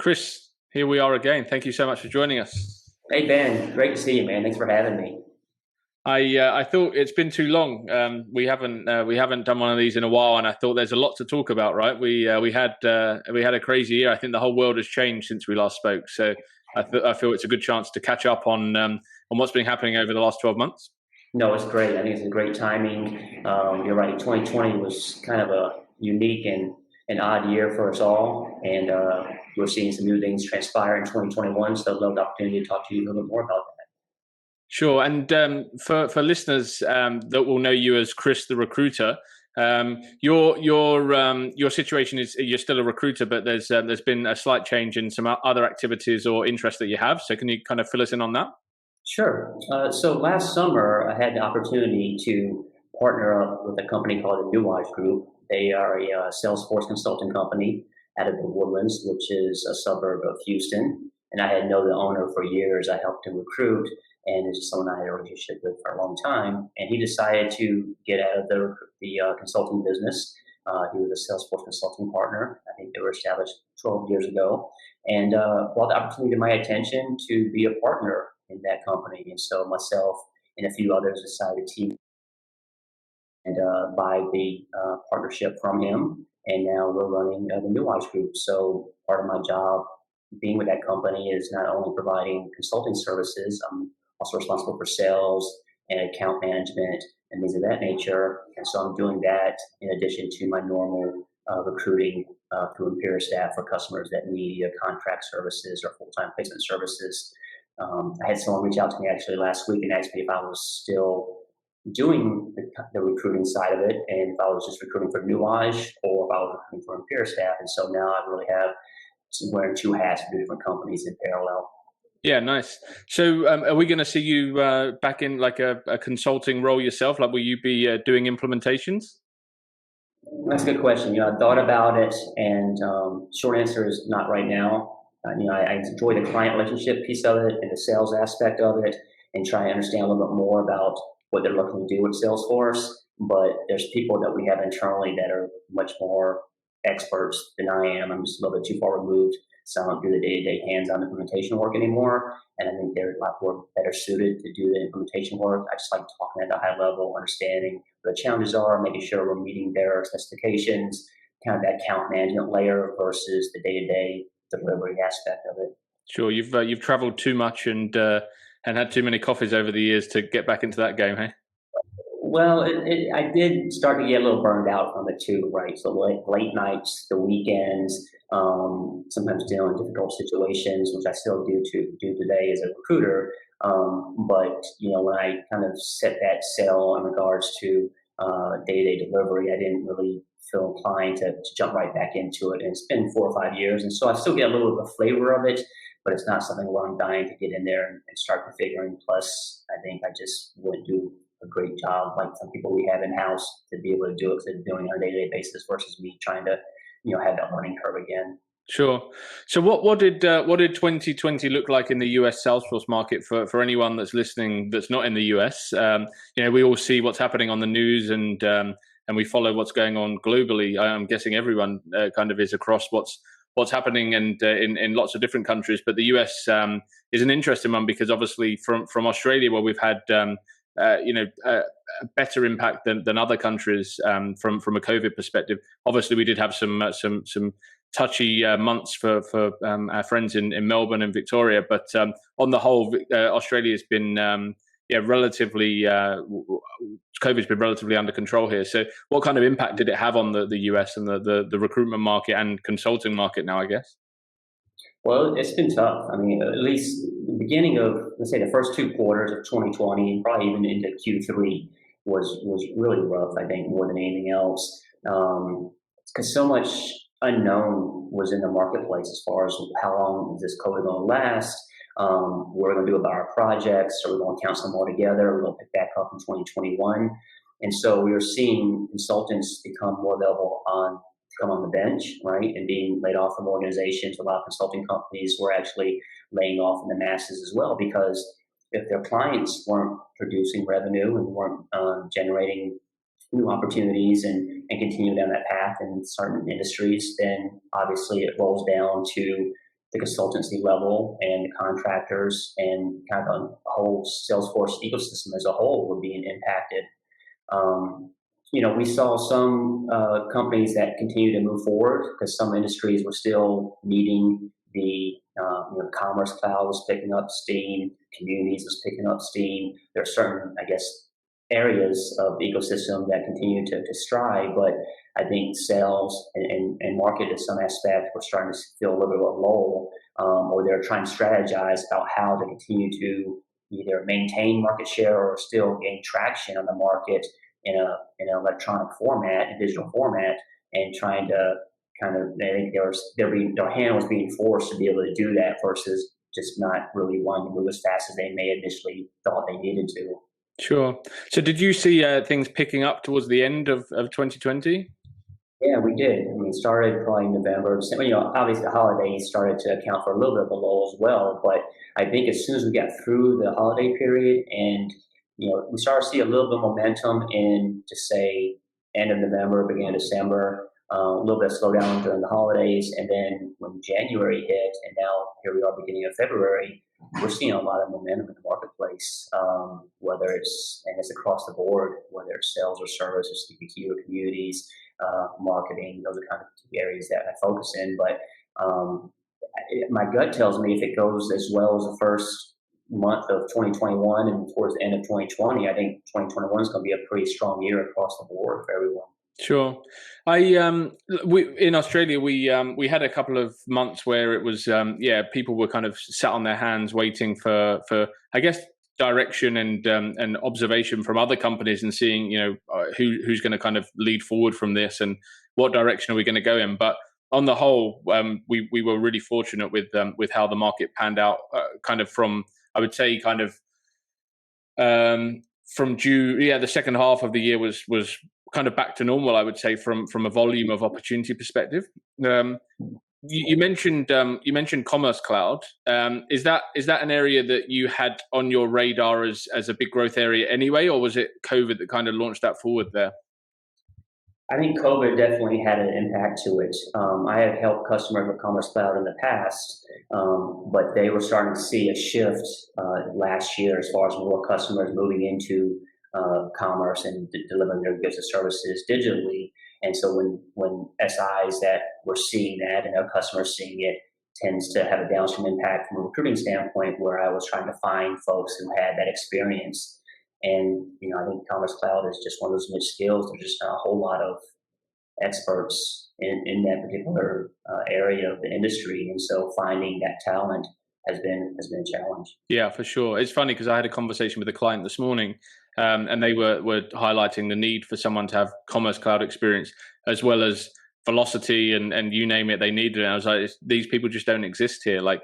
Chris, here we are again. Thank you so much for joining us. Hey Ben, great to see you, man. Thanks for having me. I thought it's been too long. We haven't done one of these in a while, and I thought there's a lot to talk about. Right? We had a crazy year. I think the whole world has changed since we last spoke. So I feel it's a good chance to catch up on what's been happening over the last 12 months. No, it's great. I think it's a great timing. You're right. 2020 was kind of a unique and an odd year for us all, and we're seeing some new things transpire in 2021. So I'd love the opportunity to talk to you a little bit more about that. Sure. And for listeners that will know you as Chris the Recruiter, your situation is you're still a recruiter, but there's been a slight change in some other activities or interests that you have. So can you kind of fill us in on that? Sure. So last summer, I had the opportunity to partner up with a company called the Nuage Group. They are a Salesforce consulting company out of the Woodlands, which is a suburb of Houston. And I had known the owner for years. I helped him recruit, and it's just someone I had a relationship with for a long time. And he decided to get out of the consulting business. He was a Salesforce consulting partner. I think they were established 12 years ago, and brought the opportunity to my attention to be a partner in that company. And so myself and a few others decided to team and buy the partnership from him. And now we're running the Nuage Group. So part of my job being with that company is not only providing consulting services, I'm also responsible for sales and account management and things of that nature. And so I'm doing that in addition to my normal recruiting through Imperial staff for customers that need either contract services or full-time placement services. I had someone reach out to me actually last week and asked me if I was still doing the recruiting side of it, and if I was just recruiting for Nuage or if I was recruiting for Imperial staff. And so now I really have wearing two hats for different companies in parallel. Yeah, nice. So are we going to see you back in like a consulting role yourself? Like, will you be doing implementations? That's a good question. I thought about it, and short answer is not right now. I enjoy the client relationship piece of it and the sales aspect of it, and try to understand a little bit more about what they're looking to do with Salesforce. But there's people that we have internally that are much more experts than I am. I'm just a little bit too far removed, so I don't do the day-to-day hands-on implementation work anymore. And I think they're a lot more better suited to do the implementation work. I just like talking at a high level, understanding what the challenges are, making sure we're meeting their specifications, kind of that account management layer versus the day-to-day delivery aspect of it. Sure, you've traveled too much and had too many coffees over the years to get back into that game, hey? Well, I did start to get a little burned out from it too, right? So late nights, the weekends, sometimes dealing with difficult situations, which I still do today as a recruiter. But when I kind of set that sail in regards to day-to-day delivery, I didn't really feel inclined to jump right back into it. And it's been 4 or 5 years, and so I still get a little bit of a flavor of it, but it's not something where I'm dying to get in there and start configuring. Plus, I think I just wouldn't do a great job like some people we have in house to be able to do it because they're doing it on a day-to-day basis versus me trying to have that learning curve again. Sure. So what did 2020 look like in the US Salesforce market for anyone that's listening that's not in the US? We all see what's happening on the news and we follow what's going on globally. I'm guessing everyone kind of is across what's happening and in lots of different countries. But the US is an interesting one because obviously from Australia, where we've had a better impact than other countries from a COVID perspective. Obviously, we did have some touchy months for our friends in Melbourne and Victoria, but on the whole, Australia's been relatively COVID's been relatively under control here. So, what kind of impact did it have on the US and the recruitment market and consulting market now, I guess? Well, it's been tough. I mean, at least the beginning of, let's say, the first 2 quarters of 2020, and probably even into Q3, was really rough, I think, more than anything else. Because so much unknown was in the marketplace as far as how long is this COVID going to last, what are we going to do about our projects, are we going to cancel them all together, are we going to pick back up in 2021? And so we were seeing consultants become more available come on the bench, right, and being laid off from organizations. A lot of consulting companies were actually laying off in the masses as well, because if their clients weren't producing revenue and weren't generating new opportunities and continuing down that path in certain industries, then obviously it rolls down to the consultancy level and the contractors and kind of the whole Salesforce ecosystem as a whole were being impacted. Um, we saw some companies that continue to move forward because some industries were still needing the commerce cloud was picking up steam, communities was picking up steam. There are certain, I guess, areas of the ecosystem that continue to strive, but I think sales and market to some aspect were starting to feel a little bit of a lull, or they're trying to strategize about how to continue to either maintain market share or still gain traction on the market in an electronic format, a digital format, and trying to kind of, I think their hand was being forced to be able to do that versus just not really wanting to move as fast as they may initially thought they needed to. Sure. So did you see things picking up towards the end of 2020? Yeah, we did. I mean, it started probably in November. Obviously the holidays started to account for a little bit of a lull as well. But I think as soon as we got through the holiday period and, we started to see a little bit of momentum in, to say, end of November, beginning of December, a little bit of slowdown during the holidays. And then when January hit, and now here we are beginning of February, we're seeing a lot of momentum in the marketplace, whether it's across the board, whether it's sales or service or CPQ or communities, marketing. Those are kind of key areas that I focus in. But my gut tells me if it goes as well as the first month of 2021 and towards the end of 2020, I think 2021 is going to be a pretty strong year across the board for everyone. Sure. We in Australia we had a couple of months where it was people were kind of sat on their hands waiting for I guess direction and observation from other companies and seeing who's going to kind of lead forward from this and what direction are we going to go in. But on the whole, we were really fortunate with how the market panned out, kind of from, I would say, kind of from June. Yeah, the second half of the year was kind of back to normal, I would say, from a volume of opportunity perspective. You mentioned Commerce Cloud. Is that an area that you had on your radar as a big growth area anyway, or was it COVID that kind of launched that forward there? I think COVID definitely had an impact to it. I had helped customers with Commerce Cloud in the past, but they were starting to see a shift last year as far as more customers moving into commerce and delivering their goods and services digitally. And so when SIs that were seeing that and their customers seeing it tends to have a downstream impact from a recruiting standpoint, where I was trying to find folks who had that experience. And, I think Commerce Cloud is just one of those niche skills. There's just not a whole lot of experts in that particular area of the industry. And so finding that talent has been a challenge. Yeah, for sure. It's funny because I had a conversation with a client this morning, and they were highlighting the need for someone to have Commerce Cloud experience as well as velocity and you name it, they needed it. And I was like, these people just don't exist here. Like,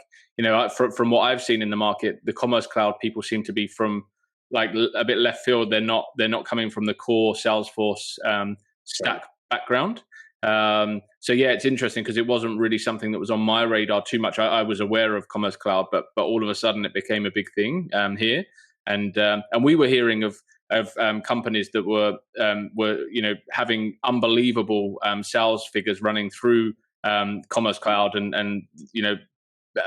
from what I've seen in the market, the Commerce Cloud people seem to be from like a bit left field. They're not coming from the core Salesforce stack background. So yeah, it's interesting because it wasn't really something that was on my radar too much. I was aware of Commerce Cloud, but all of a sudden it became a big thing here, and we were hearing of companies that were having unbelievable sales figures running through Commerce Cloud, and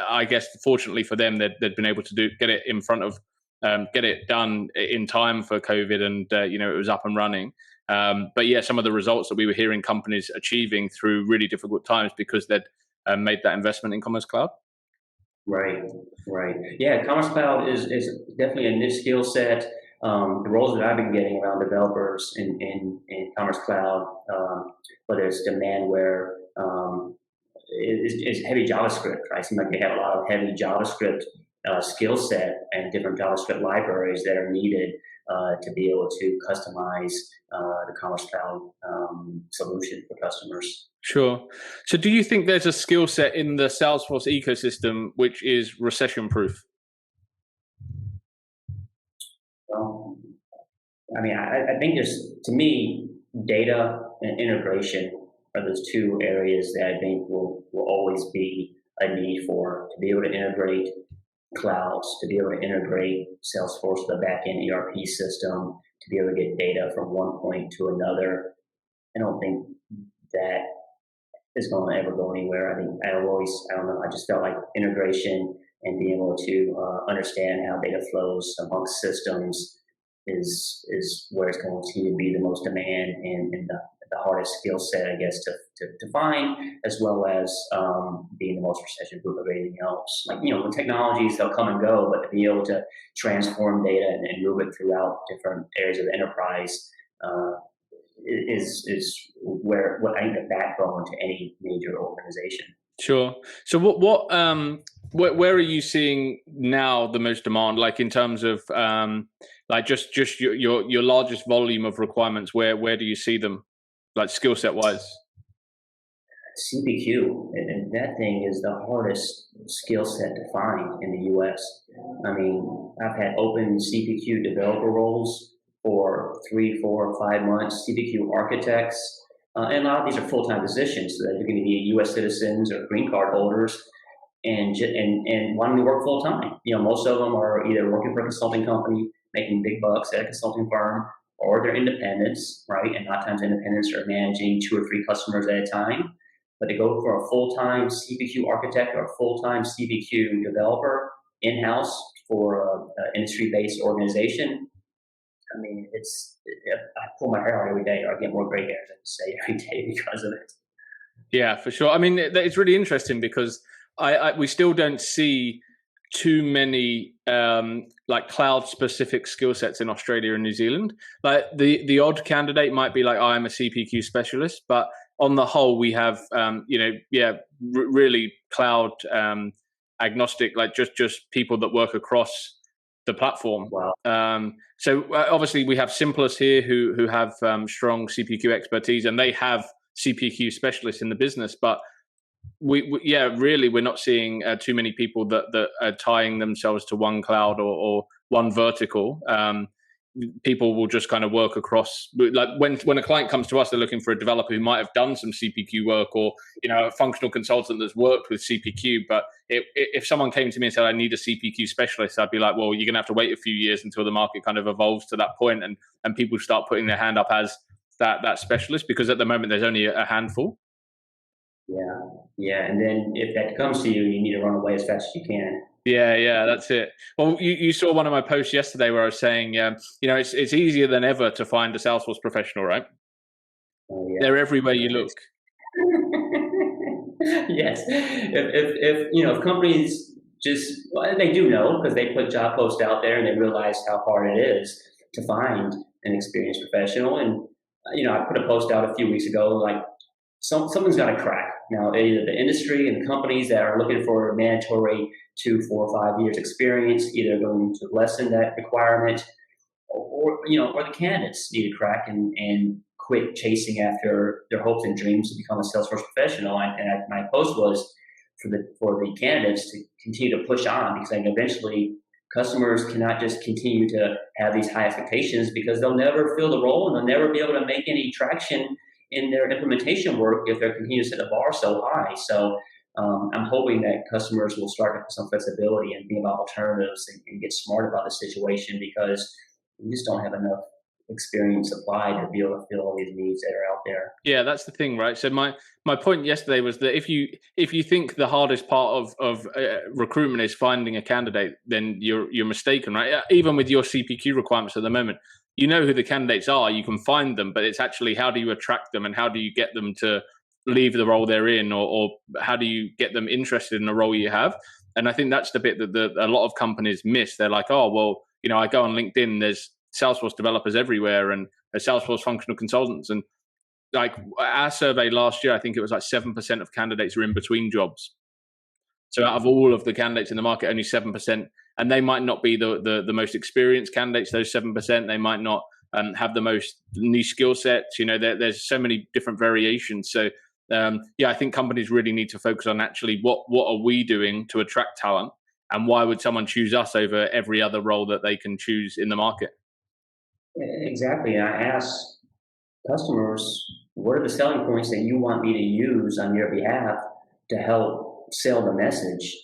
I guess fortunately for them, they'd been able to get it in front of. Get it done in time for COVID, and it was up and running. But yeah, some of the results that we were hearing companies achieving through really difficult times because they'd made that investment in Commerce Cloud. Right. Yeah, Commerce Cloud is definitely a niche skill set. The roles that I've been getting around developers in Commerce Cloud, whether it's demand where is heavy JavaScript, right? It seems like they have a lot of heavy JavaScript skill set and different JavaScript libraries that are needed to be able to customize the Commerce Cloud solution for customers. Sure. So do you think there's a skill set in the Salesforce ecosystem which is recession proof? Well, I think to me, data and integration are those two areas that I think will always be a need for, to be able to integrate clouds, to be able to integrate Salesforce, the backend ERP system, to be able to get data from one point to another. I don't think that is going to ever go anywhere. I think I don't know, I just felt like integration and being able to understand how data flows amongst systems is where it's going to be the most demand and the hardest skill set, I guess, to find, as well as being the most recession-proof of anything else. Like, the technologies, they'll come and go, but to be able to transform data and move it throughout different areas of the enterprise is what I think the backbone to any major organization. Sure. So where are you seeing now the most demand, like in terms of like just your largest volume of requirements? Where do you see them, like skill set wise? CPQ, and that thing is the hardest skill set to find in the US. I mean, I've had open CPQ developer roles for 3, 4, 5 months, CPQ architects, and a lot of these are full-time positions, so that you're going to be US citizens or green card holders and wanting to work full-time. Most of them are either working for a consulting company, making big bucks at a consulting firm, or they're independents, right? And a lot of times independents are managing 2 or 3 customers at a time. But to go for a full-time CPQ architect or a full-time CPQ developer in-house for an industry-based organization, I mean, I pull my hair out every day, or I get more gray hairs, I can say, every day because of it. Yeah, for sure. I mean, it's really interesting because we still don't see too many like cloud-specific skill sets in Australia and New Zealand. Like the odd candidate might be like, oh, I'm a CPQ specialist, but on the whole, we have really cloud agnostic, like just people that work across the platform. Wow. So obviously we have Simplest here who have strong CPQ expertise, and they have CPQ specialists in the business, but we're not seeing too many people that are tying themselves to one cloud or one vertical. People will just kind of work across. Like when a client comes to us, they're looking for a developer who might have done some CPQ work, or a functional consultant that's worked with CPQ. But if someone came to me and said, I need a CPQ specialist, I'd be like, well, you're going to have to wait a few years until the market kind of evolves to that point, and people start putting their hand up as that specialist, because at the moment there's only a handful. Yeah, and then if that comes to you, you need to run away as fast as you can. Yeah, that's it. Well, you saw one of my posts yesterday where I was saying, it's easier than ever to find a Salesforce professional, right? Oh, yeah. They're everywhere you look. Yes. If companies they do know, because they put job posts out there and they realize how hard it is to find an experienced professional. And, I put a post out a few weeks ago, like, someone's got to crack. Now, either the industry and companies that are looking for mandatory 2, 4, 5 years experience, either going to lessen that requirement, or the candidates need to crack and quit chasing after their hopes and dreams to become a Salesforce professional. My post was for the candidates to continue to push on, because I think eventually customers cannot just continue to have these high expectations, because they'll never fill the role and they'll never be able to make any traction in their implementation work if they're continuing to set the bar so high. So I'm hoping that customers will start to put some flexibility and think about alternatives and get smart about the situation, because we just don't have enough experience applied to be able to fill all these needs that are out there. Yeah, that's the thing, right? So my point yesterday was that if you think the hardest part of recruitment is finding a candidate, then you're mistaken, right? Even with your CPQ requirements at the moment, you know who the candidates are, you can find them, but it's actually how do you attract them and how do you get them to leave the role they're in, or how do you get them interested in the role you have? And I think that's the bit that a lot of companies miss. They're like, oh, well, I go on LinkedIn, there's Salesforce developers everywhere and there's Salesforce functional consultants. And like our survey last year, I think it was like 7% of candidates are in between jobs. So out of all of the candidates in the market, only 7%, and they might not be the most experienced candidates, those 7%, they might not have the most niche skill sets. There's so many different variations. So I think companies really need to focus on actually what are we doing to attract talent, and why would someone choose us over every other role that they can choose in the market? Exactly. And I ask customers, what are the selling points that you want me to use on your behalf to help sell the message?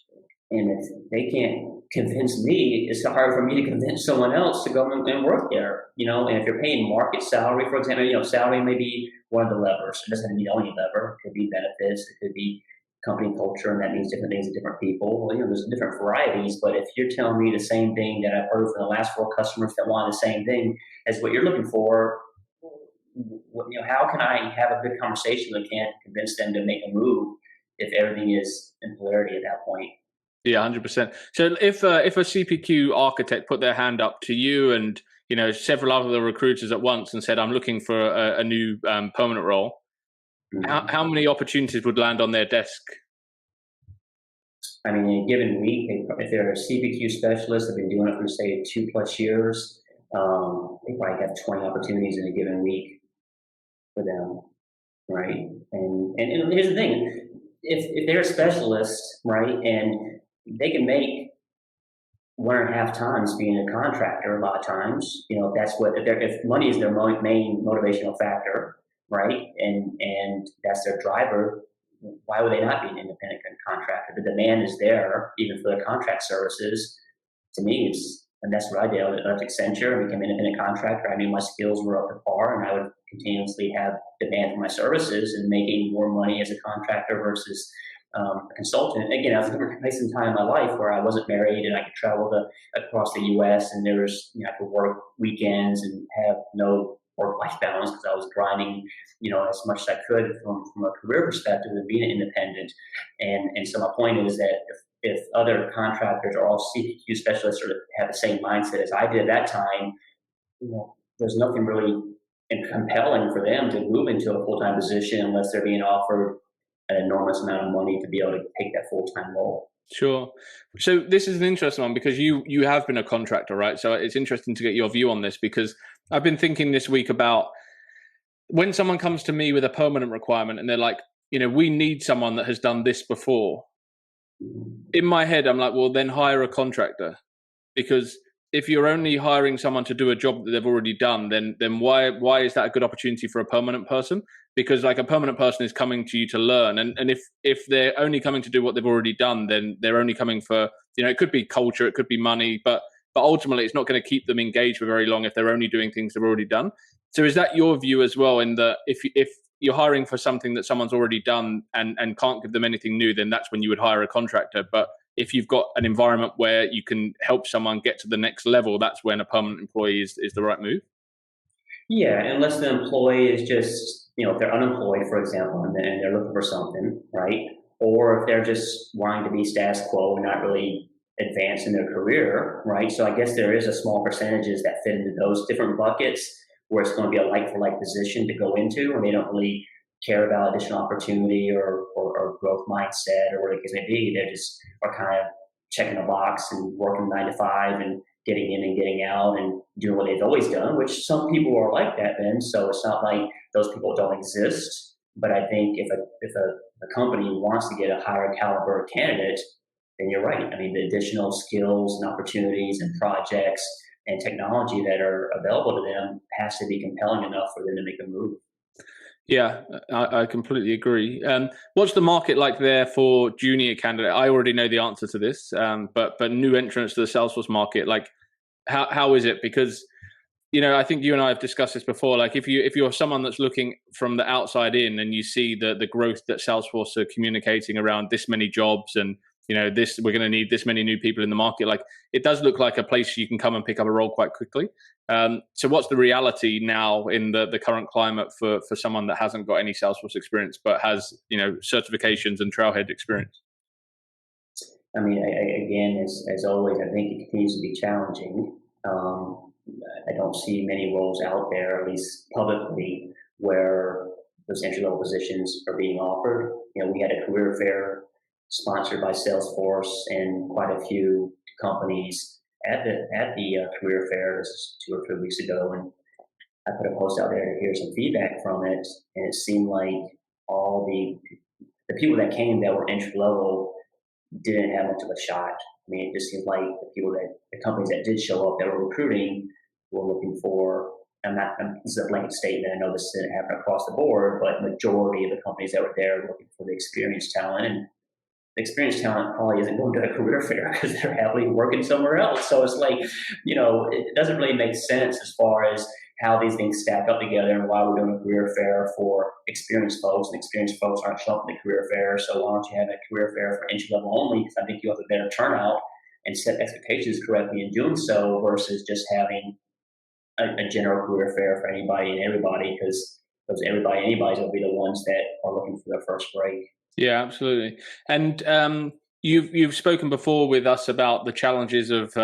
And if they can't convince me, it's hard for me to convince someone else to go and work there. And if you're paying market salary, for example, salary may be one of the levers. It doesn't have to be the only lever. It could be benefits. It could be company culture, and that means different things to different people. Well, there's different varieties, but if you're telling me the same thing that I've heard from the last 4 customers that want the same thing as what you're looking for, how can I have a good conversation with them, convince them to make a move if everything is in polarity at that point? Yeah, 100%. So if a CPQ architect put their hand up to you and several other recruiters at once and said, "I'm looking for a new permanent role," how many opportunities would land on their desk? I mean, in a given week, if they're a CPQ specialist, they've been doing it for say 2+ years, they probably have 20 opportunities in a given week for them, right? And here's the thing: if they're a specialist, right, and they can make 1.5 times being a contractor a lot of times, if that's if money is their main motivational factor, right, and that's their driver, why would they not be an independent contractor? The demand is there, even for their contract services. To me, and that's what I did. I left Accenture and became an independent contractor. I knew my skills were up to par, and I would continuously have demand for my services and making more money as a contractor versus a consultant. Again, I was in a different place in time in my life where I wasn't married and I could travel across the U.S. and there was, I could work weekends and have no work-life balance because I was grinding, as much as I could from a career perspective and being an independent. And so my point is that if other contractors are all CPQ specialists or have the same mindset as I did at that time, there's nothing really compelling for them to move into a full-time position unless they're being offered an enormous amount of money to be able to take that full-time role. Sure. So this is an interesting one because you have been a contractor, right? So it's interesting to get your view on this because I've been thinking this week about when someone comes to me with a permanent requirement and they're like, we need someone that has done this before. In my head, I'm like, well, then hire a contractor, because if you're only hiring someone to do a job that they've already done, then why is that a good opportunity for a permanent person? Because like a permanent person is coming to you to learn, and if they're only coming to do what they've already done, then they're only coming for it could be culture, it could be money, but ultimately it's not going to keep them engaged for very long if they're only doing things they've already done. So is that your view as well? In that if you're hiring for something that someone's already done and can't give them anything new, then that's when you would hire a contractor. But if you've got an environment where you can help someone get to the next level, that's when a permanent employee is the right move. Yeah, unless the employee is just, if they're unemployed, for example, and they're looking for something, right? Or if they're just wanting to be status quo and not really advance in their career, right? So I guess there is a small percentages that fit into those different buckets where it's going to be a like-for-like position to go into, and they don't really care about additional opportunity or growth mindset or whatever the case may be. They just are kind of checking a box and working 9 to 5 and getting in and getting out and doing what they've always done, which some people are like that, Ben. So it's not like those people don't exist. But I think if a company wants to get a higher caliber candidate, then you're right. I mean, the additional skills and opportunities and projects and technology that are available to them has to be compelling enough for them to make a move. Yeah, I completely agree. What's the market like there for junior candidate? I already know the answer to this, but new entrants to the Salesforce market, like how is it? Because I think you and I have discussed this before. Like if you're someone that's looking from the outside in and you see the growth that Salesforce are communicating around this many jobs and this, we're going to need this many new people in the market. Like it does look like a place you can come and pick up a role quite quickly. So what's the reality now in the current climate for someone that hasn't got any Salesforce experience but has certifications and trailhead experience? I mean, again, as always, I think it continues to be challenging. I don't see many roles out there, at least publicly, where those entry-level positions are being offered. We had a career fair sponsored by Salesforce and quite a few companies at the career fair 2 or 3 weeks ago, and I put a post out there to hear some feedback from it, and it seemed like all the people that came that were entry level didn't have much of a shot. I mean, it just seems like the companies that did show up that were recruiting were looking for. This is a blanket statement. I know this didn't happen across the board, but majority of the companies that were there were looking for the experienced talent, and experienced talent probably isn't going to a career fair because they're happily working somewhere else. So it's like, it doesn't really make sense as far as how these things stack up together and why we're doing a career fair for experienced folks, and experienced folks aren't showing up at the career fair. So why don't you have a career fair for entry level only? Because I think you have a better turnout and set expectations correctly in doing so versus just having a general career fair for anybody and everybody, because those everybody and anybody's will be the ones that are looking for their first break. Yeah, absolutely. And you've spoken before with us about the challenges of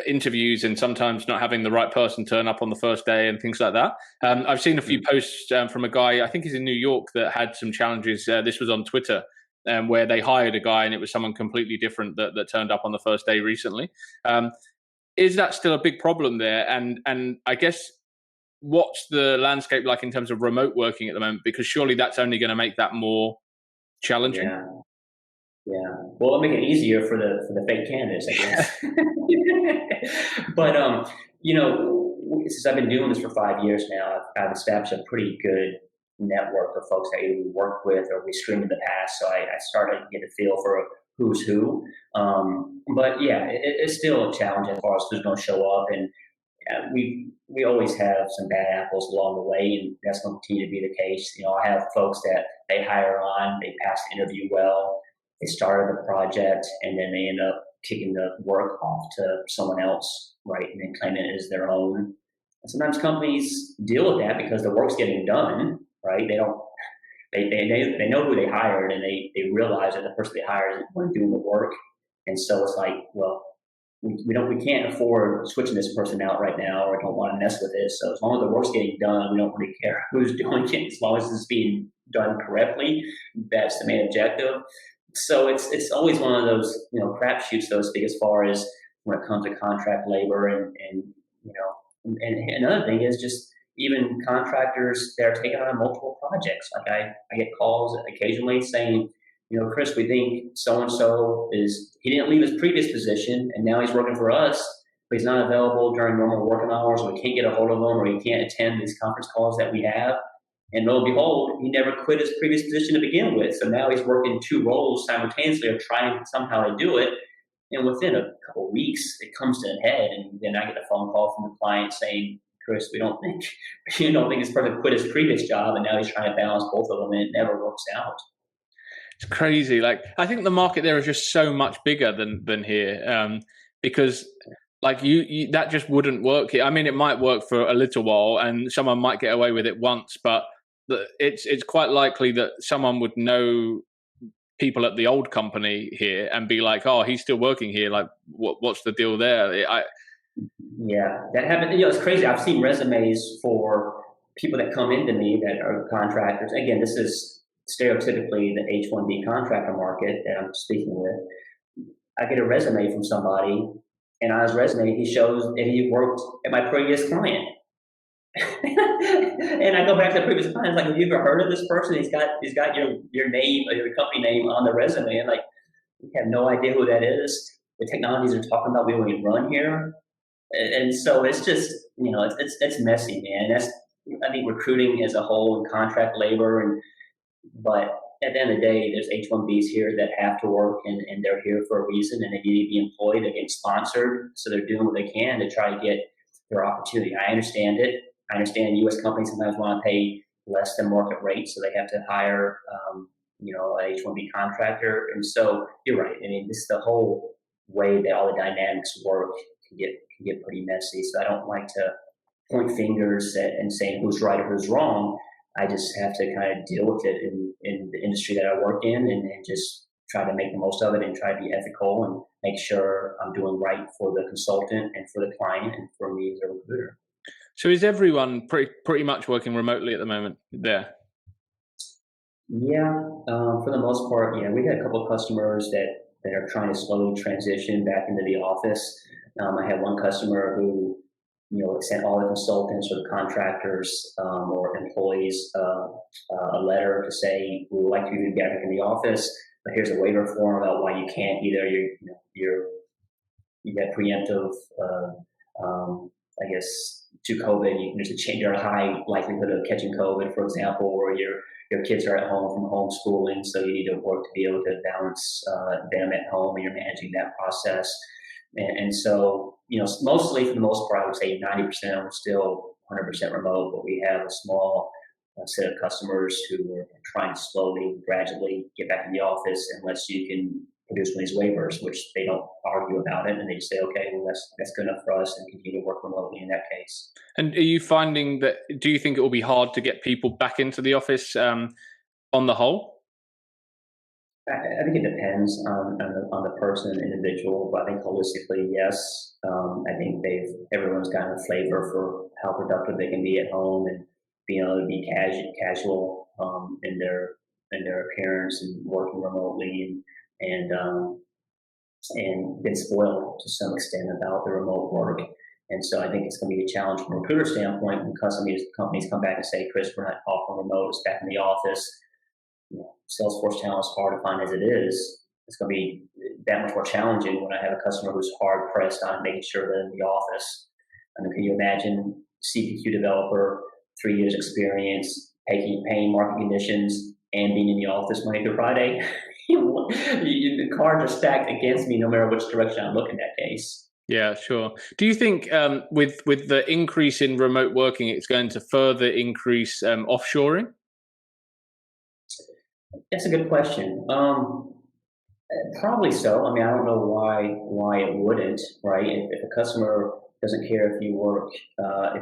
interviews and sometimes not having the right person turn up on the first day and things like that. I've seen a few posts from a guy, I think he's in New York, that had some challenges. This was on Twitter, where they hired a guy and it was someone completely different that turned up on the first day recently. Is that still a big problem there? And I guess, what's the landscape like in terms of remote working at the moment? Because surely that's only going to make that more challenging. Yeah. Yeah. Well, it'll make it easier for the fake candidates, I guess. But since I've been doing this for 5 years now, I've established a pretty good network of folks that either we worked with or we screened in the past. So I started to get a feel for who's who. But yeah, it's still a challenge as far as who's going to show up, and we always have some bad apples along the way, and that's going to continue to be the case. I have folks that they hire on, they pass the interview well, they started the project, and then they end up kicking the work off to someone else, right, and then claiming it as their own. And sometimes companies deal with that because the work's getting done, right? They don't. They know who they hired, and they realize that the person they hired isn't going to do the work, and so it's like, well, we can't afford switching this person out right now, or don't want to mess with it. So as long as the work's getting done, we don't really care who's doing it. As long as it's being done correctly, that's the main objective. So it's always one of those crapshoots, so to speak, as far as when it comes to contract labor, and another thing is just even contractors that are taking on multiple projects. Like I get calls occasionally saying, Chris, we think so-and-so he didn't leave his previous position and now he's working for us, but he's not available during normal working hours, or we can't get a hold of him, or he can't attend these conference calls that we have. And lo and behold, he never quit his previous position to begin with. So now he's working two roles simultaneously, or trying somehow to do it. And within a couple of weeks, it comes to a head. And then I get a phone call from the client saying, Chris, we don't think this person quit his previous job, and now he's trying to balance both of them, and it never works out. It's crazy. Like, I think the market there is just so much bigger than here, because like you that just wouldn't work here. I mean, it might work for a little while, and someone might get away with it once, but it's quite likely that someone would know people at the old company here and be like, oh, he's still working here. Like, what's the deal there? Yeah, that happened. It's crazy. I've seen resumes for people that come into me that are contractors. Again, this is stereotypically the H-1B contractor market that I'm speaking with. I get a resume from somebody, and on his resume, he shows that he worked at my previous client. And I go back to the previous client. It's like, have you ever heard of this person? He's got your name, your company name on the resume, and like, we have no idea who that is. The technologies are talking about we don't even run here. And so it's just, it's messy, man. That's, I think, recruiting as a whole, and contract labor, but at the end of the day, there's H-1Bs here that have to work, and they're here for a reason, and they need to be employed. They're getting sponsored, so they're doing what they can to try to get their opportunity. I understand it. I understand U.S. companies sometimes want to pay less than market rate, so they have to hire, an H-1B contractor. And so you're right. I mean, this is the whole way that all the dynamics work can get pretty messy. So I don't like to point fingers and saying who's right or who's wrong. I just have to kind of deal with it in the industry that I work in, and just try to make the most of it, and try to be ethical, and make sure I'm doing right for the consultant and for the client and for me as a recruiter. So is everyone pretty much working remotely at the moment there? Yeah, for the most part, yeah. We had a couple of customers that are trying to slowly transition back into the office. I had one customer who, sent all the consultants or the contractors or employees a letter to say, we would like you to get back in the office, but here's a waiver form about why you can't. Either you got preemptive, to COVID, there's a high likelihood of catching COVID, for example, or your kids are at home from homeschooling, so you need to work to be able to balance them at home, and you're managing that process. And so, mostly for the most part, I would say 90% are still 100% remote, but we have a small set of customers who are trying to slowly, gradually get back in the office unless you can produce one of these waivers, which they don't argue about it, and they just say, okay, well, that's good enough for us, and continue to work remotely in that case. And are you finding that, do you think it will be hard to get people back into the office on the whole? I think it depends on the person and individual, but I think holistically, yes. I think everyone's gotten a flavor for how productive they can be at home, and being able to be casual in their appearance, and working remotely, and been spoiled to some extent about the remote work. And so I think it's going to be a challenge from a recruiter standpoint when companies come back and say, Chris, we're not offering remote, it's back in the office. Salesforce talent is hard to find as it is. It's going to be that much more challenging when I have a customer who's hard pressed on making sure they're in the office. I mean, can you imagine CPQ developer, 3 years experience, paying market conditions, and being in the office Monday through Friday? The cards are stacked against me no matter which direction I look in that case. Yeah, sure. Do you think with the increase in remote working, it's going to further increase offshoring? That's a good question. Probably so. I mean, I don't know why it wouldn't, right? If a customer doesn't care if if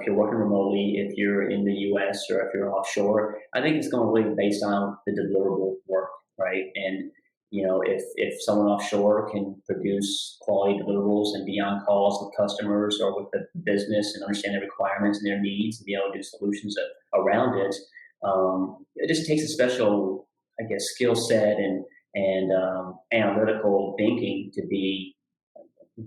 you're working remotely, if you're in the U.S. or if you're offshore, I think it's going to really be based on the deliverable work, right? And if someone offshore can produce quality deliverables and be on calls with customers or with the business and understand their requirements and their needs and be able to do solutions around it, it just takes a special, I guess, skill set and analytical thinking to be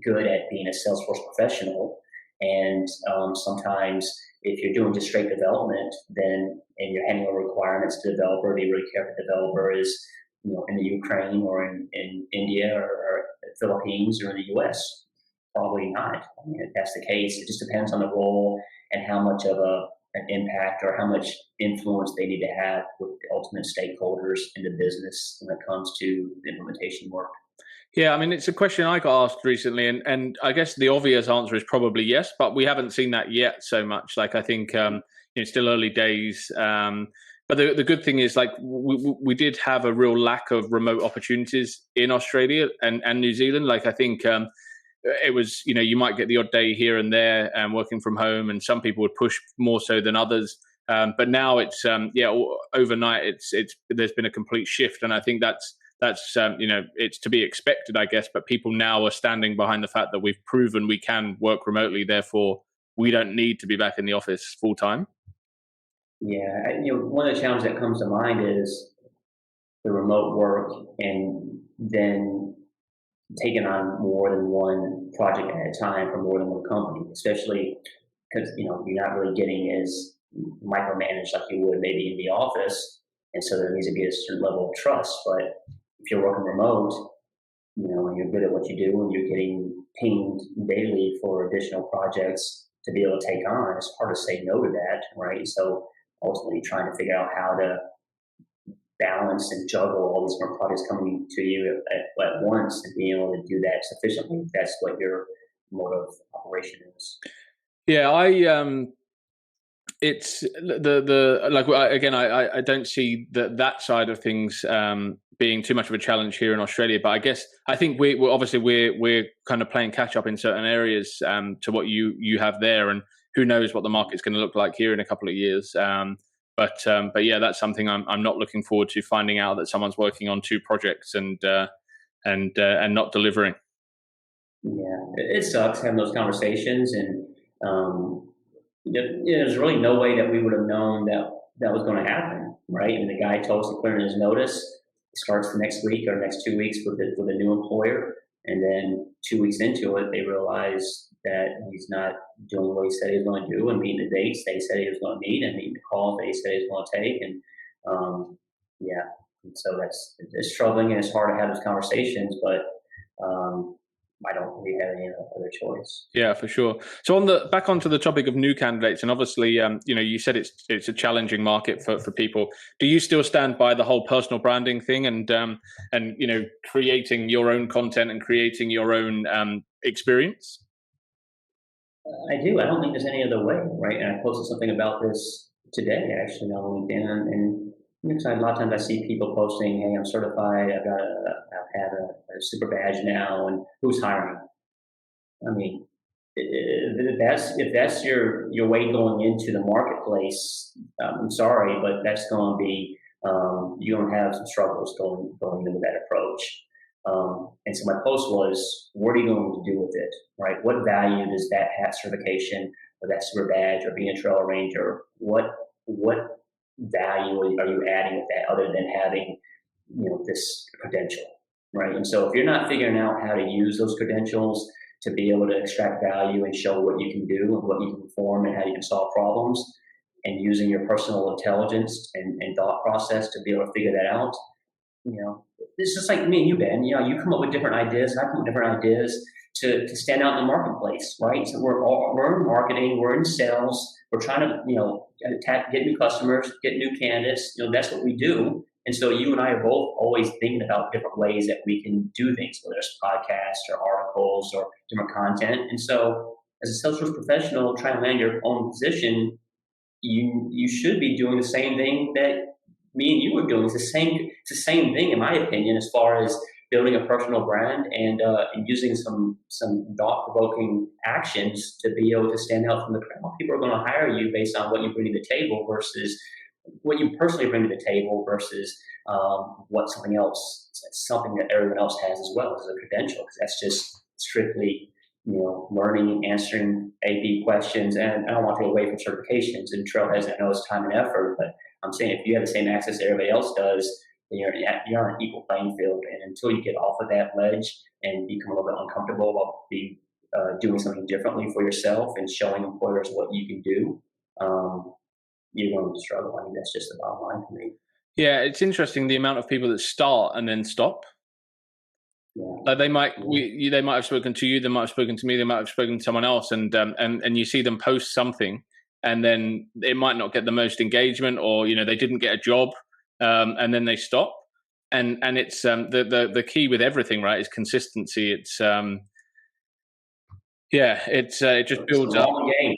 good at being a Salesforce professional. And sometimes if you're doing just straight development, and you're handling requirements to the developer, do you really care if the developer is in the Ukraine or in India or the Philippines or in the US? Probably not. I mean, if that's the case, it just depends on the role and how much of an impact or how much influence they need to have with the ultimate stakeholders in the business when it comes to implementation work. Yeah, I mean, it's a question I got asked recently, and I guess the obvious answer is probably yes, but we haven't seen that yet so much. Like, I think it's still early days. But the good thing is, like, we did have a real lack of remote opportunities in Australia and New Zealand. Like, I think it was, you might get the odd day here and there working from home, and some people would push more so than others. But now it's, overnight, there's been a complete shift. And I think that's it's to be expected, I guess, but people now are standing behind the fact that we've proven we can work remotely. Therefore, we don't need to be back in the office full time. Yeah, one of the challenges that comes to mind is the remote work, and then taking on more than one project at a time for more than one company, especially because you're not really getting as micromanaged like you would maybe in the office, and so there needs to be a certain level of trust. But if you're working remote, and you're good at what you do, and you're getting pinged daily for additional projects to be able to take on, it's hard to say no to that, right? So ultimately trying to figure out how to balance and juggle all these different projects coming to you at once, and being able to do that sufficiently, if that's what your mode of operation is. Yeah, it's I don't see that side of things being too much of a challenge here in Australia, but I think we're kind of playing catch up in certain areas to what you have there, and who knows what the market's going to look like here in a couple of years. But yeah, that's something I'm not looking forward to, finding out that someone's working on 2 projects and not delivering. Yeah, it sucks having those conversations, and there's really no way that we would have known that was going to happen, right? And the guy told us to clear in his notice. It starts the next week or next 2 weeks with a new employer, and then 2 weeks into it, they realize that he's not doing what he said he was going to do, and meeting the dates they said he was going to meet, and meeting the calls they said he was going to take, and and so it's troubling, and it's hard to have those conversations. But I don't really have any other choice. Yeah, for sure. So back onto the topic of new candidates, and obviously, you said it's a challenging market for people. Do you still stand by the whole personal branding thing and creating your own content and creating your own experience? I do. I don't think there's any other way, right? And I posted something about this today, actually, on LinkedIn, and because a lot of times I see people posting, "Hey, I'm certified. I've had a super badge now, and who's hiring?" I mean, if that's your way going into the marketplace, I'm sorry, but that's going to be you're going to have some struggles going into that approach. And so my post was, what are you going to do with it, right? What value does that hat certification or that super badge or being a trail ranger, what value are you adding with that other than having, this credential, right? And so if you're not figuring out how to use those credentials to be able to extract value and show what you can do and what you can perform and how you can solve problems, and using your personal intelligence and thought process to be able to figure that out, it's just like me and you, Ben. You come up with different ideas, I come up with different ideas to stand out in the marketplace, right? So we're in marketing, we're in sales, we're trying to get new customers, get new candidates. That's what we do. And so you and I are both always thinking about different ways that we can do things, whether it's podcasts or articles or different content. And so as a Salesforce professional trying to land your own position, you should be doing the same thing that me and you were doing. It's the same thing, in my opinion, as far as building a personal brand and using some thought provoking actions to be able to stand out from the crowd. People are going to hire you based on what you bring to the table versus what you personally bring to the table versus what something that everyone else has as well as a credential, because that's just strictly learning and answering A/B questions. And I don't want to take away from certifications and trailheads. I know it's time and effort, but I'm saying if you have the same access that everybody else does, then you're on an equal playing field. And until you get off of that ledge and become a little bit uncomfortable about doing something differently for yourself and showing employers what you can do, you're going to struggle. I think that's just the bottom line for me. Yeah, it's interesting the amount of people that start and then stop. Yeah. Like they might have spoken to you, they might have spoken to me, they might have spoken to someone else, and you see them post something, and then it might not get the most engagement, or they didn't get a job, and then they stop. And it's the key with everything, right? Is consistency. It's it just builds up. Game.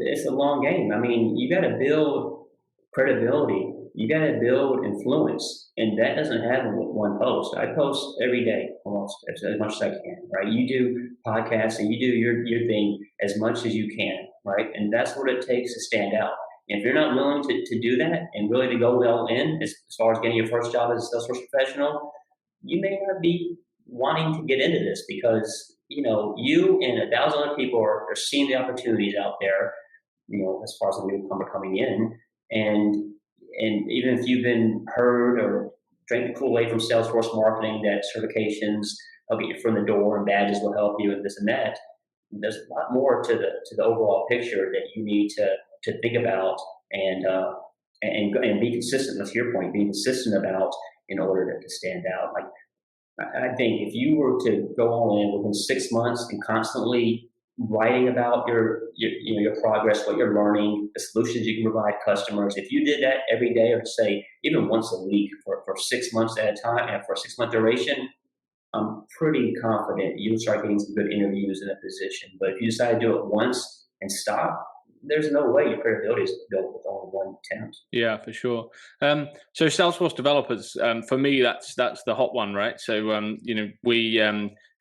It's a long game. I mean, you got to build credibility. You got to build influence, and that doesn't happen with one post. I post every day, almost as much as I can. Right? You do podcasts and you do your thing as much as you can. Right? And that's what it takes to stand out. And if you're not willing to do that and really to go all in as far as getting your first job as a Salesforce professional, you may not be wanting to get into this because you and 1,000 other people are seeing the opportunities out there, as far as a newcomer coming in. And even if you've been heard or drank the Kool-Aid from Salesforce marketing that certifications will get your foot in the door and badges will help you and this and that, there's a lot more to the overall picture that you need to think about and be consistent. That's your point, being consistent about in order to stand out. Like, I think if you were to go all in within 6 months and constantly writing about your progress, what you're learning, the solutions you can provide customers, if you did that every day, or say even once a week for 6 months at a time and for a 6-month duration, I'm pretty confident you'll start getting some good interviews in a position. But if you decide to do it once and stop, there's no way your credibility is built with only one attempt. Yeah, for sure. So Salesforce Developers, for me, that's the hot one, right? So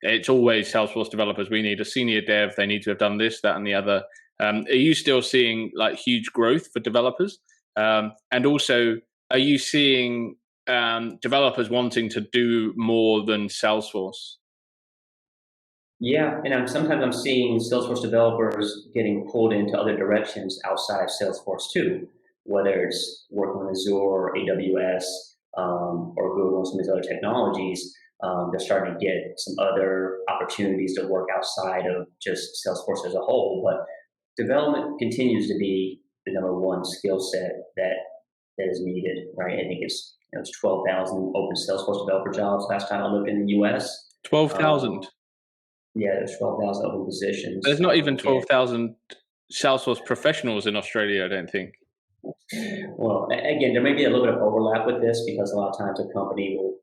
it's always Salesforce Developers. We need a senior dev. They need to have done this, that, and the other. Are you still seeing like huge growth for developers? And also, are you seeing developers wanting to do more than Salesforce? Yeah, and sometimes I'm seeing Salesforce developers getting pulled into other directions outside of Salesforce too, whether it's working on Azure or AWS or Google and some of these other technologies. They're starting to get some other opportunities to work outside of just Salesforce as a whole. But development continues to be the number one skill set that is needed, right? I think it's 12,000 open Salesforce developer jobs last time I looked in the U.S. 12,000. Yeah, there's 12,000 open positions. There's not even Yeah. 12,000 Salesforce professionals in Australia, I don't think. Well, again, there may be a little bit of overlap with this because a lot of times a company will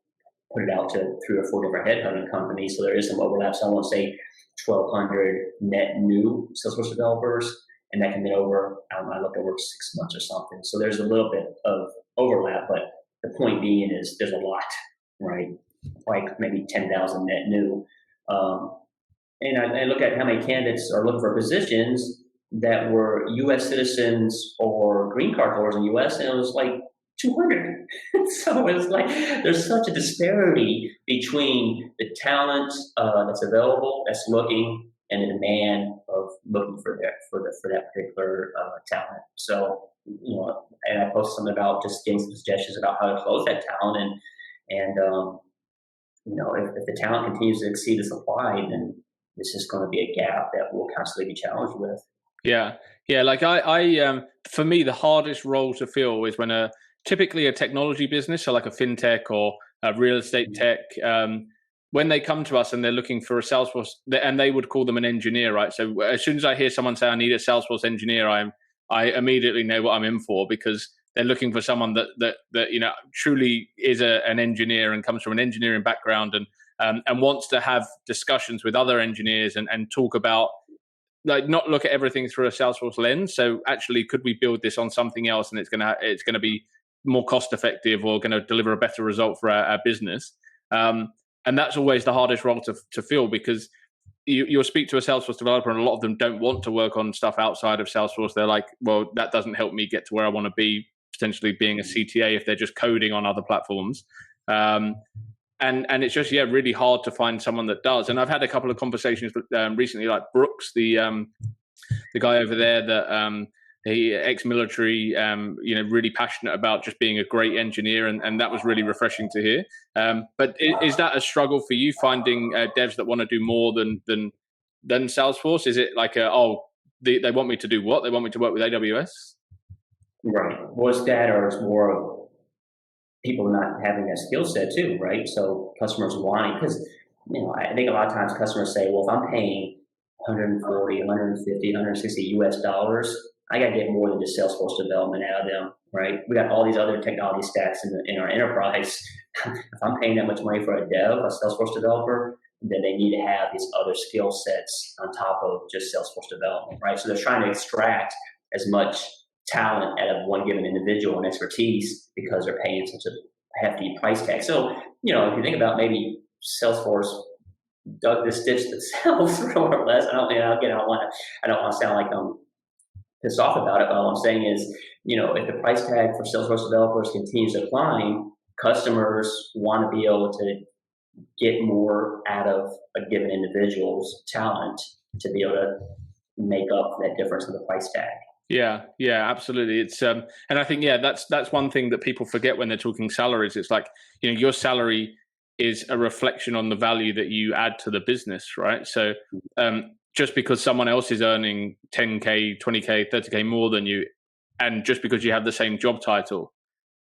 put it out to 3 or 4 different headhunting companies, so there is some overlap. So I won't say 1,200 net new Salesforce developers, and that can be over, I don't know, I looked over 6 months or something. So there's a little bit of overlap, but the point being is there's a lot, right? Like maybe 10,000 net new. Um, and I look at how many candidates are looking for positions that were U.S. citizens or green card holders in the U.S., and it was like 200. So it's like there's such a disparity between the talent that's available, that's looking, and the demand of looking for that particular talent. So and I posted something about just getting some suggestions about how to close that talent, and if the talent continues to exceed the supply, then it's just going to be a gap that we'll constantly be challenged with. Yeah, yeah. Like for me, the hardest role to fill is when typically a technology business, so like a fintech or a real estate tech, when they come to us and they're looking for a Salesforce, and they would call them an engineer, right? So as soon as I hear someone say I need a Salesforce engineer, I immediately know what I'm in for, because they're looking for someone that truly is an engineer and comes from an engineering background, and wants to have discussions with other engineers and talk about, like, not look at everything through a Salesforce lens. So actually, could we build this on something else, and it's gonna be more cost effective or going to deliver a better result for our business? And that's always the hardest role to fill, because you'll speak to a Salesforce developer, and a lot of them don't want to work on stuff outside of Salesforce. They're like, well, that doesn't help me get to where I want to be, potentially being a CTA, if they're just coding on other platforms. And it's just really hard to find someone that does. And I've had a couple of conversations recently, like Brooks, the guy over there that he ex-military, really passionate about just being a great engineer, and that was really refreshing to hear. But is that a struggle for you, finding devs that want to do more than Salesforce? Is it like they want me to do what? They want me to work with AWS? Right. Was that, or it's more of people not having that skill set too, right? So customers wanting, because I think a lot of times customers say, well, if I'm paying 140, 150, 160 US dollars, I got to get more than just Salesforce development out of them, right? We got all these other technology stacks in our enterprise. If I'm paying that much money for a Salesforce developer, then they need to have these other skill sets on top of just Salesforce development, right? So they're trying to extract as much talent out of one given individual and expertise because they're paying such a hefty price tag. So, if you think about, maybe Salesforce dug this ditch themselves, more or less. I don't want to sound like I'm pissed off about it, but all I'm saying is, if the price tag for Salesforce developers continues to climb, customers want to be able to get more out of a given individual's talent to be able to make up that difference in the price tag. Yeah, absolutely. It's and I think that's one thing that people forget when they're talking salaries. It's like, your salary is a reflection on the value that you add to the business, right? So just because someone else is earning 10K, 20K, 30K more than you, and just because you have the same job title,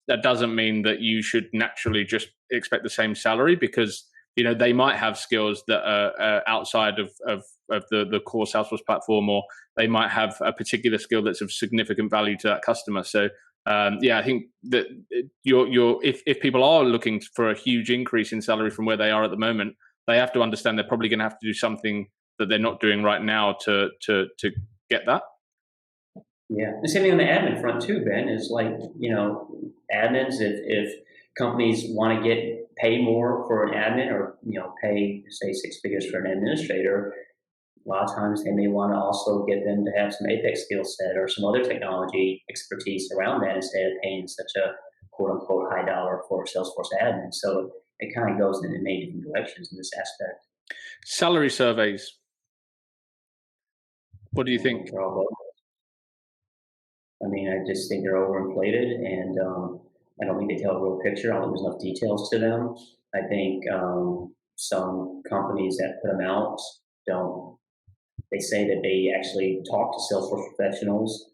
that doesn't mean that you should naturally just expect the same salary, because they might have skills that are outside of the core Salesforce platform, or they might have a particular skill that's of significant value to that customer. So I think that if people are looking for a huge increase in salary from where they are at the moment, they have to understand they're probably going to have to do something that they're not doing right now to get that. Yeah, the same thing on the admin front too, Ben. Is like, admins. If companies want to pay more for an admin, or pay, say, 6 figures for an administrator, a lot of times they may want to also get them to have some Apex skill set or some other technology expertise around that, instead of paying such a quote unquote high dollar for Salesforce admin. So it kind of goes in many different directions in this aspect. Salary surveys. What do you think? I just think they're overinflated, and I don't think they tell a real picture. I don't think there's enough details to them. I think some companies that put them out don't. They say that they actually talk to Salesforce professionals.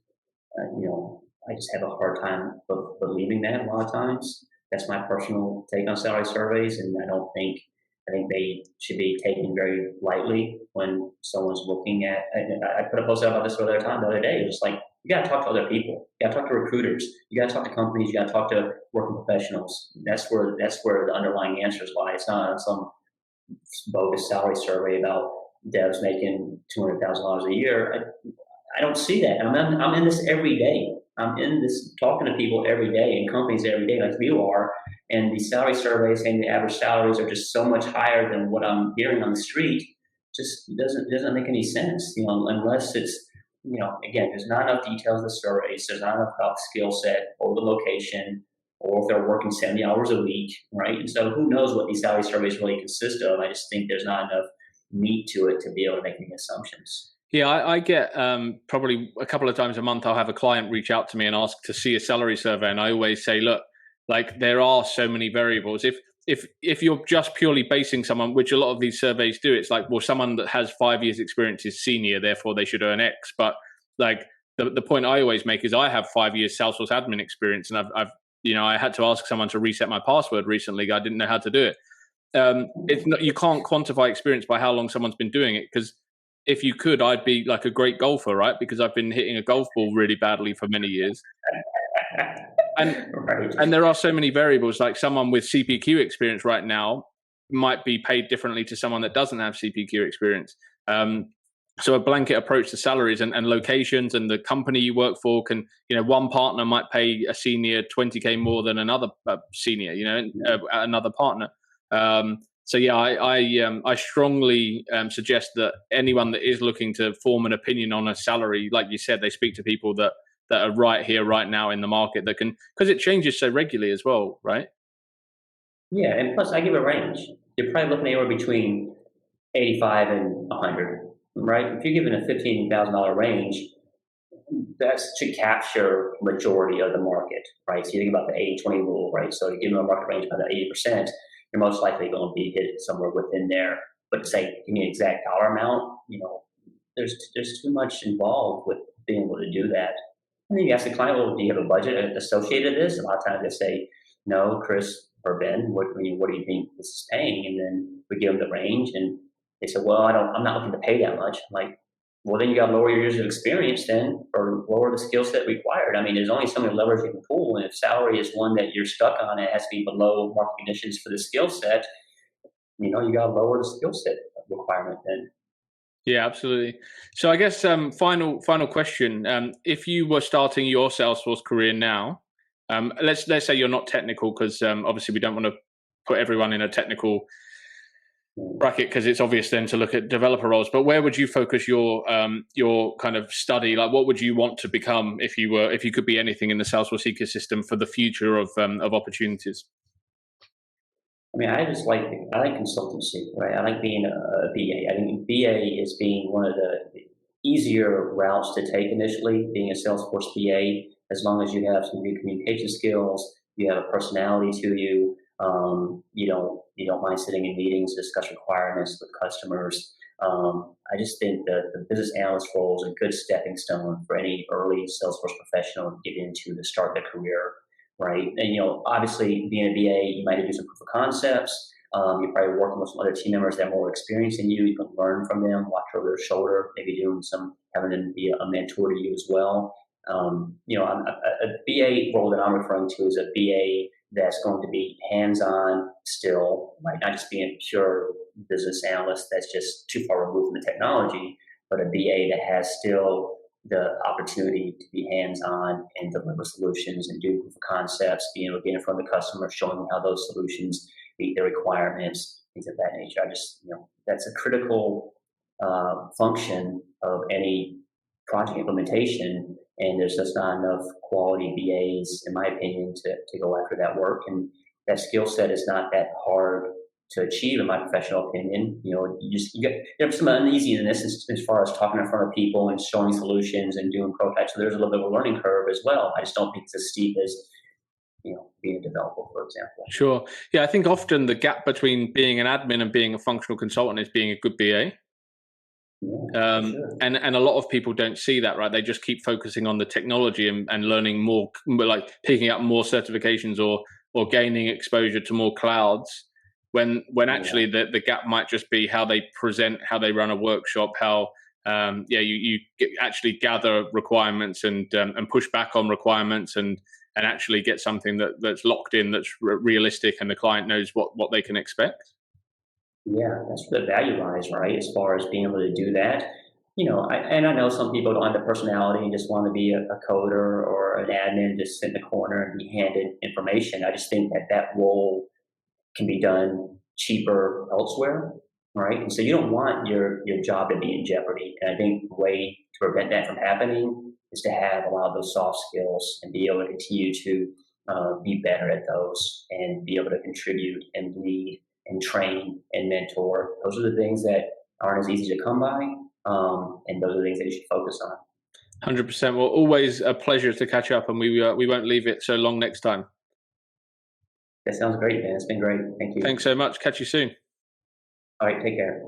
I just have a hard time believing that a lot of times. That's my personal take on salary surveys, and I don't think I think they should be taken very lightly when someone's looking at. I put a post out about this the other day. It's just like, you got to talk to other people. You got to talk to recruiters. You got to talk to companies. You got to talk to working professionals. That's where the underlying answers lie. It's not some bogus salary survey about devs making $200,000 a year. I don't see that. I'm in this every day. I'm in this talking to people every day and companies every day, like you are. And the salary surveys saying the average salaries are just so much higher than what I'm hearing on the street. Just doesn't make any sense, unless it's, again, there's not enough details of the surveys. There's not enough about the skill set or the location, or if they're working 70 hours a week, right? And so who knows what these salary surveys really consist of? I just think there's not enough meat to it to be able to make any assumptions. Yeah, I get probably a couple of times a month, I'll have a client reach out to me and ask to see a salary survey. And I always say, look, like there are so many variables. If you're just purely basing someone, which a lot of these surveys do, it's like, well, someone that has 5 years experience is senior, therefore they should earn X. But like the point I always make is I have 5 years Salesforce admin experience, and I've I had to ask someone to reset my password recently. I didn't know how to do it. It's not, you can't quantify experience by how long someone's been doing it, because if you could, I'd be like a great golfer, right? Because I've been hitting a golf ball really badly for many years. And there are so many variables, like someone with CPQ experience right now might be paid differently to someone that doesn't have CPQ experience. So a blanket approach to salaries and locations and the company you work for can, one partner might pay a senior 20K more than another senior, another partner. So yeah, I strongly suggest that anyone that is looking to form an opinion on a salary, like you said, they speak to people that are right here, right now in the market that can, because it changes so regularly as well, right? Yeah, and plus I give a range. You're probably looking anywhere between 85 and 100, right? If you're given a $15,000 range, that should capture majority of the market, right? So you think about the 80-20 rule, right? So you're given a market range about 80%, you're most likely going to be hit somewhere within there. But to say, give me an exact dollar amount, there's too much involved with being able to do that. And then you ask the client, well, do you have a budget associated with this? A lot of times they say, no, Chris or Ben, what do you think this is paying? And then we give them the range, and they say, well, I'm not looking to pay that much. I'm like, well, then you got to lower your years of experience then, or lower the skill set required. I mean, there's only so many levers you can pull, and if salary is one that you're stuck on, it has to be below market conditions for the skill set, you got to lower the skill set requirement then. Yeah, absolutely. So I guess final question. If you were starting your Salesforce career now, let's say you're not technical, because obviously we don't want to put everyone in a technical bracket, because it's obvious then to look at developer roles. But where would you focus your kind of study? Like, what would you want to become if you could be anything in the Salesforce ecosystem for the future of opportunities? I mean, I like consultancy, right? I like being a BA. I think BA is being one of the easier routes to take initially, being a Salesforce BA, as long as you have some good communication skills, you have a personality to you, you don't mind sitting in meetings, discuss requirements with customers. I just think that the business analyst role is a good stepping stone for any early Salesforce professional to get into to start their career. Right. And, obviously being a BA, you might do some proof of concepts. You're probably working with some other team members that have more experience than you. You can learn from them, watch over their shoulder, maybe having them be a mentor to you as well. A BA role that I'm referring to is a BA that's going to be hands-on still, right? Not just being a pure business analyst that's just too far removed from the technology, but a BA that has still the opportunity to be hands-on and deliver solutions and do proof of concepts, being able to get in front of the customer, showing them how those solutions meet their requirements, things of that nature. I just, that's a critical function of any project implementation, and there's just not enough quality BAs, in my opinion, to go after that work. And that skill set is not that hard to achieve, in my professional opinion. There's some uneasiness as far as talking in front of people and showing solutions and doing prototypes. So there's a little bit of a learning curve as well. I just don't think it's as steep as, being a developer, for example. Sure. Yeah, I think often the gap between being an admin and being a functional consultant is being a good BA. Yeah, sure. And a lot of people don't see that, right? They just keep focusing on the technology and learning more, like picking up more certifications or gaining exposure to more clouds. when actually the gap might just be how they present, how they run a workshop, how you actually gather requirements and push back on requirements and actually get something that's locked in, that's realistic, and the client knows what they can expect. Yeah, that's where the value lies, right? As far as being able to do that. I know some people don't have the personality and just want to be a coder or an admin, just sit in the corner and be handed information. I just think that role can be done cheaper elsewhere, right? And so you don't want your job to be in jeopardy. And I think the way to prevent that from happening is to have a lot of those soft skills and be able to continue to be better at those and be able to contribute and lead and train and mentor. Those are the things that aren't as easy to come by, and those are the things that you should focus on. 100%. Well, always a pleasure to catch up, and we won't leave it so long next time. That sounds great, man. It's been great. Thank you. Thanks so much. Catch you soon. All right, take care.